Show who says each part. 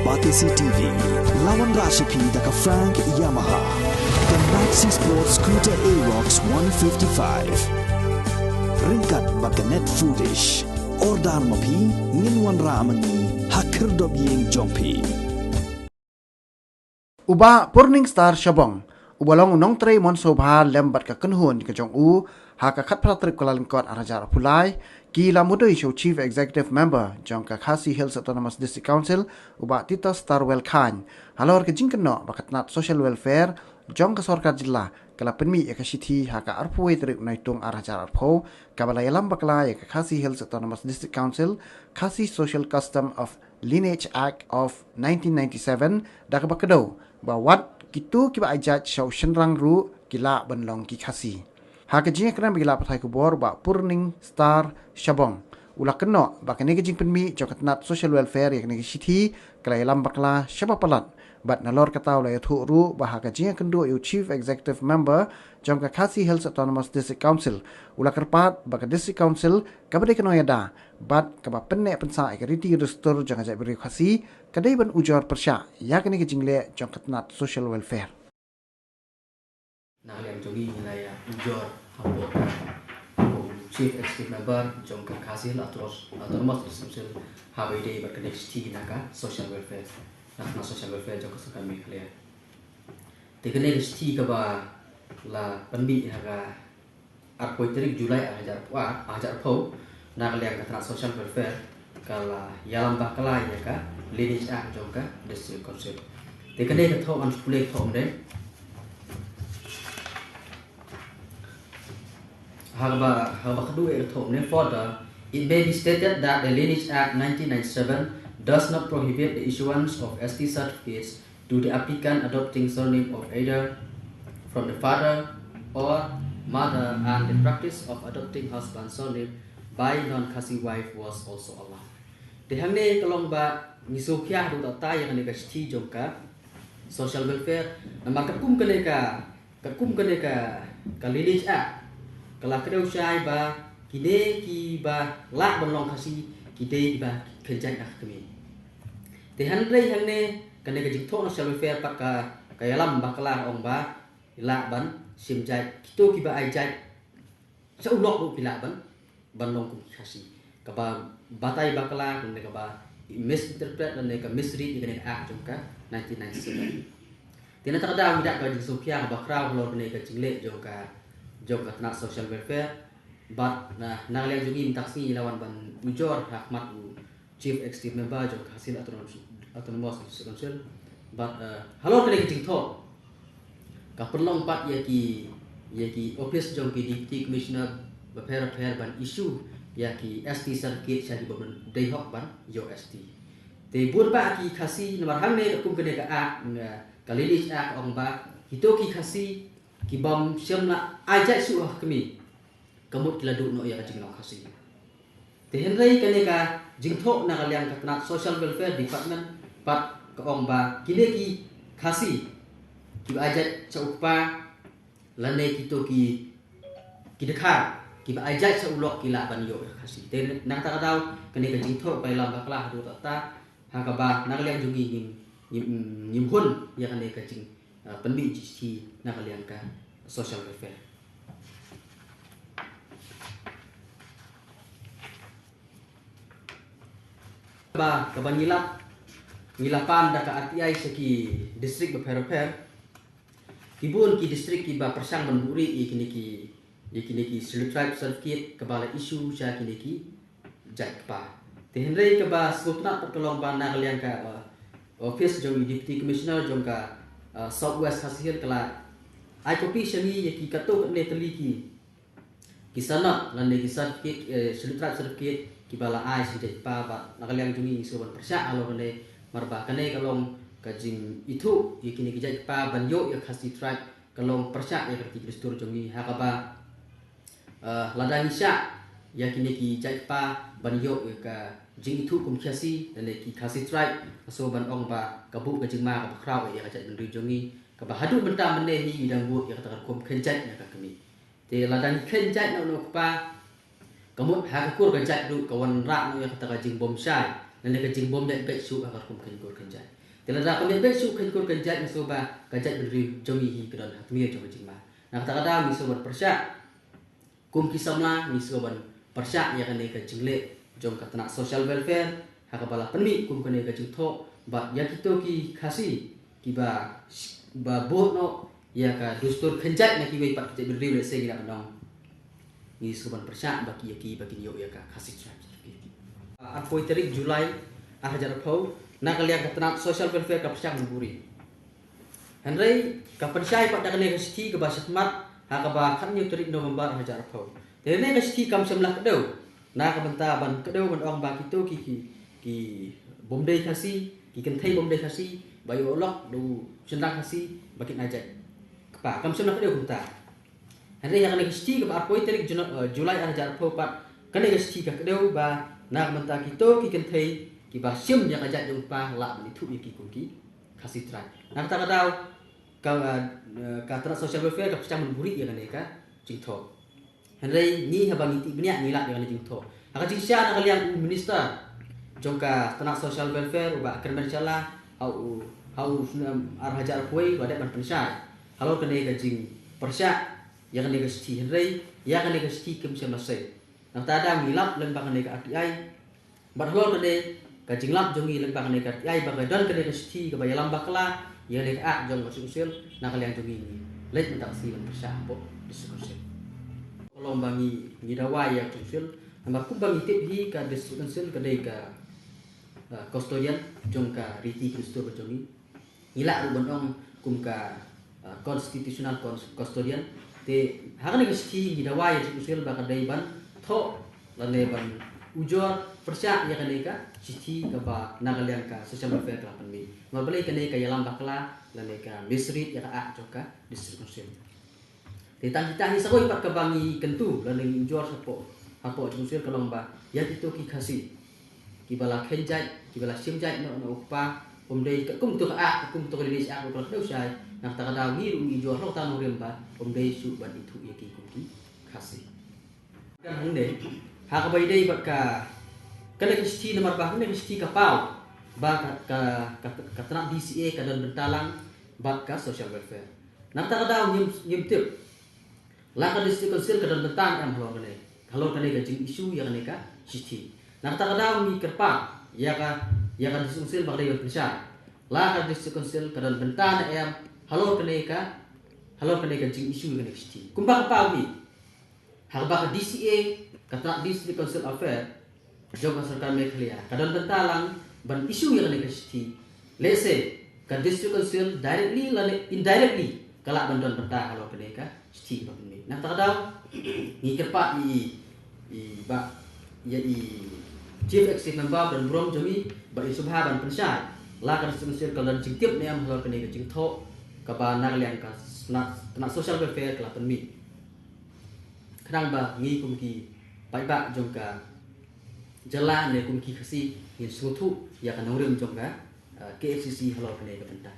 Speaker 1: Batisi TV, lawan Rashipi daka Frank Yamaha, dan Maxi Sports Scooter Aerox 155. Ringkat baganet foodish, ordar mapi, nginwan ramani, hakir dobyeng jompi.
Speaker 2: Uba Purning Star Shabong, ubalong nong tre mon sobha lembat ka kenhun ka jong u, ha ka khat pratrik kulalingkot arajar pulai, ki la mudoi show Chief Executive Member jong ka Khasi Hills Autonomous District Council, uba Tito Starwell Khan, halor ka jingkeno bakat nat social welfare, jong ka sorkar jilla, kala penmi ya ka shiti ha ka arpuwe trik naitung arajar arpo, kabala yalam bakla ya ka Khasi Hills Autonomous District Council, Khasi Social Custom of Lineage Act of 1997, dak bakado, bawat kitu kiba ajat show shenrang ru kila benlong ki Khasi. Haka jinga kena bagi lapat hai kubor ba Purning Star Shabong. Ula keno ba kene ke jing penmi jokat nat social welfare ya kene ke shithi kala yalam bakla syaba palat. Bat nalor kata ula yathu ru ba haka jinga kendo yu Chief Executive Member jong ka Khasi Hills Autonomous District Council. Ula kerpat ba ka District Council kabade keno yada. Bat kaba penne pensa ka riti restor jong ajak beri Khasi kadai ban ujor persya ya kene ke jingle jokat nat social welfare.
Speaker 3: Nah, yang jogi nilai ujor hampir Chief Executive Member jong ka Khasi Autonomous District Habai day berkoneksi naka social welfare. Nah, social welfare jong ka kami kalian. Tekene resti ka ba la penbi haga arpoi tarik Julai ajar pau na kalian ka social welfare kala yalam bakala ya ka Lineage Act jong ka District Council. Tekene ka thau an pulek thau den Haba kedua further, it may be stated that the Lineage Act 1997 does not prohibit the issuance of ST certificates to the applicant adopting surname of either from the father or mother, and the practice of adopting husband's surname by non-Khasi wife was also allowed. Dehangne kalong ba ngisukyah do ta yang nega sti jongka social welfare namar kakum kene ka Lineage Act kalau kedua saya ba kide ki ba lak benlong Khasi kide ba kerja kami. Tehan rei hangne kene ke jingto na welfare pat ka yalam bakala ong ba lak ban simjai kito ki ba ajai sa ulok bu pila ban benlong Khasi. Ka ba batai bakala kene ka ba misinterpret dan ka misread kene ka jongka 1997. Tina takada widak ka jingsukia ba kraw lor kene ka jingle jongka nak social welfare, but nangaliang juga taksi lawan ban ujor hakmat Chief Executive Member jog hasil autonomous council, but halo kene kiting tho ka perlong pat ya ki office jog ki deputy commissioner repair ban issue ya ki ST circuit jadi ban day hok ban yo ST te burba ki Khasi nomor hangne kum kene ka Lineage Act ong ba hito ki Khasi kibam siamna ajak suah kami kamut kiladuk no ya kajing no Khasi tehenrai kane ka jingtho na kalian katna social welfare department pat kaong ba kile ki Khasi ki ajak saupa lane kito ki dekha ki ajak saulok kila ban yo Khasi ten nang ta daw kane ka jingtho pai lam bakla do ta hakaba na kalian jugi nyimhun ya kane ka jing penbi ci na kalian ka social welfare. Ba kaban ngilapan da ka RTI seki district beper kibun ki district ki ba persang menburi ikini ki tribe certificate kebala isu sya kini ki jakpa tehenrei ke ba sutna pertolong ba na kalian ka office jong deputy commissioner jong ka Southwest Khasi Hills kala ai kopi shani ye ki kato ne teliki kisana lan ne certificate certificate ki bala ai sejak pa ba nakaliang jungi soban persya alo ne marba kane kalong kajing itu ye kini kijak pa banyo ye Khasi tribe kalong persya ye kerti kristur jungi hakaba ladang isya ya kini ki jakpa banyo ye ka jing itu kum Khasi dan ki Khasi tribe so ban ong ba kabu kajing ma ka kraw ye kajak benri jungi ka bahadu benta menehi bidang bu ye kata kum kenjat ya kami te ladang kenjat no pa kamut hakakur kajak du kawan rak no ye kata kajing bom syai dan kajing bom dak su ka kum kenjat Kelada kami besok kan kerja masoba kerja beri jongi hi kedon hatmi jong jingma. Nak takada misoban persya kum kisamla misoban persya ya kan ka jingle jong katna social welfare hakabala penmi kum kan ka jingtho ba ya kito ki khasi ki ba bot no ya ka dustur khenjat na ki wei pat kerja beri le se gira nong. Misoban persya baki yo ya ka khasi cha. Apoi tarik Julai hajar phau na kalian katna social welfare ka persya nguri. Henry kapansai pada kene kesti ke basat mat ha ka ba khan ni tarik November hajar phau. Tene kesti kam semlah kedau. Na ka benta ban kedau ban ong ba kitu ki bomdei khasi ki kenthai bomdei khasi bayo olok du sendak khasi bakin ajak. Kepa kam semlah kedau kunta. Henry yang kene kesti ke apoi tarik Julai hajar phau pat kene kesti ka kedau ba na ka benta kitu ki kenthai ki ba sim yang ajak jumpa la ni thu ki ki kasih try. Nak tak tahu kata social welfare ka pecah memburi ya kan ka jingtho. Henry ni habang iti benya ni la dengan jingtho. Aka jingsya nak kalian minister jongka tanah social welfare uba kermen chala au arhajar kuai pada ban pensai. Kalau kene ka jing persya ya kan ka sti Henry ya kan ka sti kem semasai. Nak tak ada milap lembang kene ka RTI. Barhol kene kajing lap jongi lembang ne kat ai bagai don kene kesti ke baya lambak la ya le ka jong masuk usil na kalian jongi ni let mentak si men persya po diskusi kalau bangi ngidawa ya usil ambar ku bangi tip hi ka diskusi ke dei ka custodian jong ka riti kristo jongi ila ru bonong kum ka constitutional custodian te hangane kesti ngidawa ya usil ba ka dei ban tho lane ban ujor persya ya kaneka siti ka ba nagalian ka social welfare ka panmi mabali kaneka yalam bakla laneka misrit ya ka joka distribution ditang kita ni sagoi pat ka bangi kentu laneng ujor sapo apo distribution ka lomba ya itu ki khasi ki bala khenjai ki bala simjai no upa umdei ka kum tu ka kum tu rilis ko deu sai nak ta da ngi ru ujor lo ta no remba umdei su ban itu ya ki kum ki khasi kan hande ha ka bai dei bat ka kena kesti nomor bah kena kesti ka pau ba ka trak DCA ka dan bentalang bat ka social welfare nak ta da nyim tip la ka district council ka dan bentang am halor kene halor kene ka jing isu ya kene ka siti nak ta da mi kerpa ya ka district council ba dei pensya la ka district council ka dan bentang am halor kene ka jing isu kene siti kumba ka pau ni harba ka DCA kata district council affair jog sarkar Meghalaya kadon bentalang ban isu yang ne kesti lese ka district council directly lane indirectly kala bandon benta halo kene ka sti ba ni na takadaw ni kerpa i ba ya chief executive member dan brom jami ba subha ban pensai la ka district council kalan jingtip ne am halo kene ka jingtho ka ba nagalian ka na social welfare kala penmi kadang ba ngi kumki pai ba jongka jala ne kum ki khasi in sutu ya kan ngurem jongka KFCC halor kene ka penta